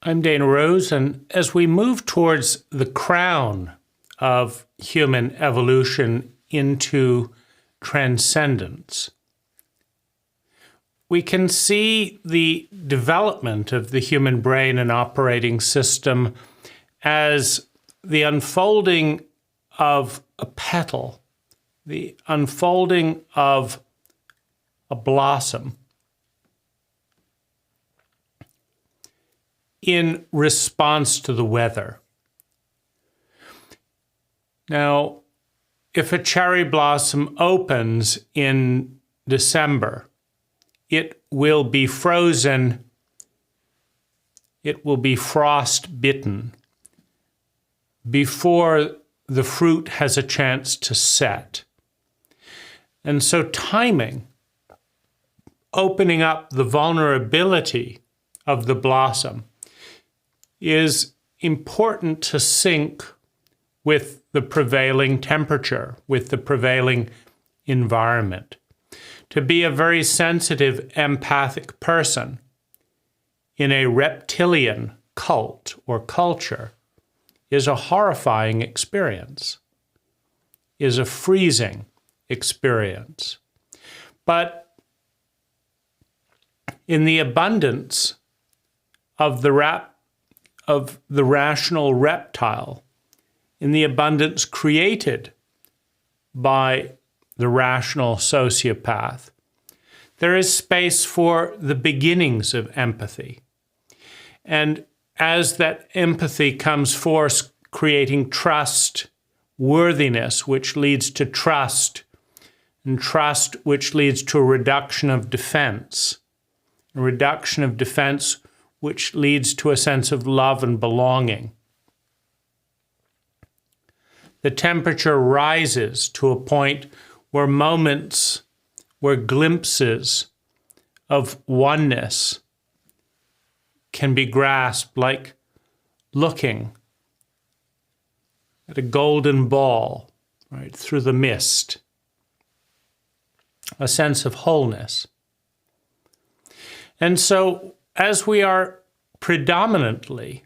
I'm Dana Rose, and as we move towards the crown of human evolution into transcendence, we can see the development of the human brain and operating system as the unfolding of a petal, the unfolding of a blossom in response to the weather. Now, if a cherry blossom opens in December, it will be frozen, it will be frost-bitten before the fruit has a chance to set. And so timing, opening up the vulnerability of the blossom, is important to sync with the prevailing temperature, with the prevailing environment. To be a very sensitive, empathic person in a reptilian cult or culture is a horrifying experience, is a freezing experience. But in the abundance of the rational reptile, in the abundance created by the rational sociopath, there is space for the beginnings of empathy. And as that empathy comes forth, creating trust, worthiness, which leads to trust, and trust which leads to a reduction of defense, a reduction of defense which leads to a sense of love and belonging. The temperature rises to a point where moments, where glimpses of oneness can be grasped, like looking at a golden ball, right, through the mist, a sense of wholeness. And so, as we are predominantly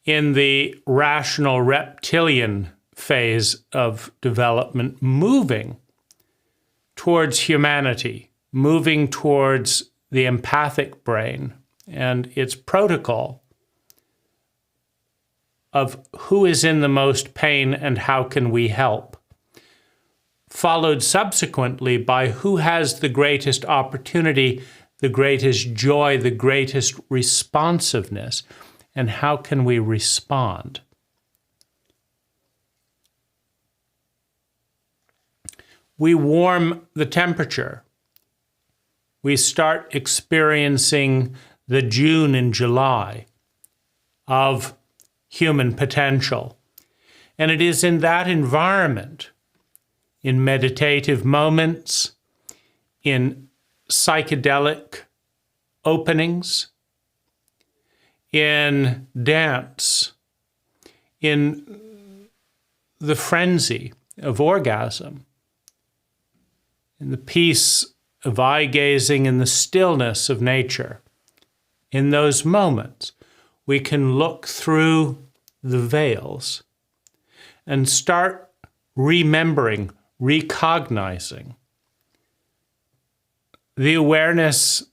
in the rational reptilian phase of development, moving towards humanity, moving towards the empathic brain and its protocol of who is in the most pain and how can we help, followed subsequently by who has the greatest opportunity, the greatest joy, the greatest responsiveness, and how can we respond? We warm the temperature. We start experiencing the June and July of human potential. And it is in that environment, in meditative moments, in psychedelic openings, in dance, in the frenzy of orgasm, in the peace of eye gazing, in the stillness of nature. In those moments, we can look through the veils and start remembering, recognizing the awareness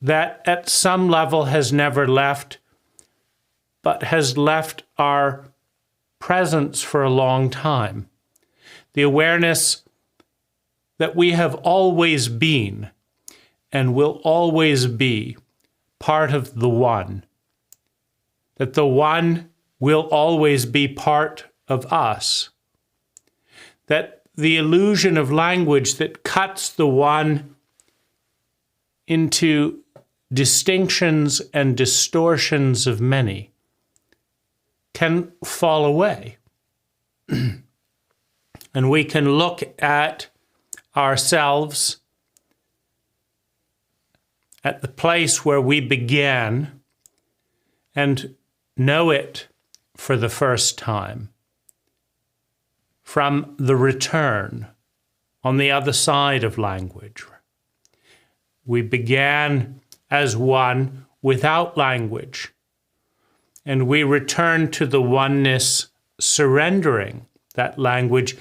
that at some level has never left, but has left our presence for a long time. The awareness that we have always been and will always be part of the One. That the One will always be part of us. That the illusion of language that cuts the One into distinctions and distortions of many can fall away. And we can look at ourselves at the place where we began and know it for the first time from the return on the other side of language. We began as one without language, and we return to the oneness, surrendering that language,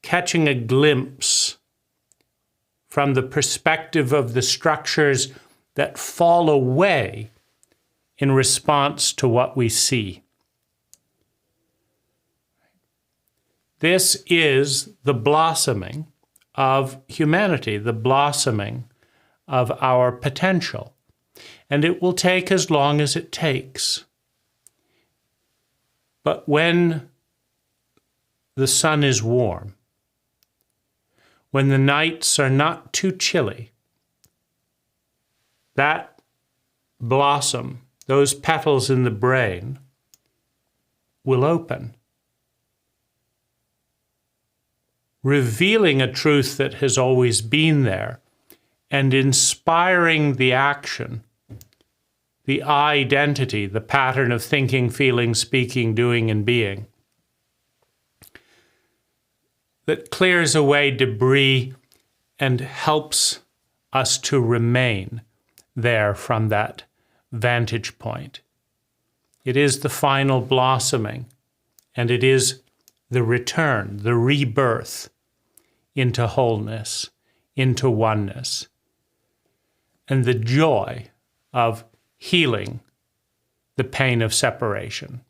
catching a glimpse from the perspective of the structures that fall away in response to what we see. This is the blossoming of humanity, the blossoming of our potential. And it will take as long as it takes. But when the sun is warm, when the nights are not too chilly, that blossom, those petals in the brain, will open, revealing a truth that has always been there and inspiring the action, the identity, the pattern of thinking, feeling, speaking, doing, and being that clears away debris and helps us to remain there from that vantage point. It is the final blossoming, and it is the return, the rebirth into wholeness, into oneness, and the joy of healing the pain of separation.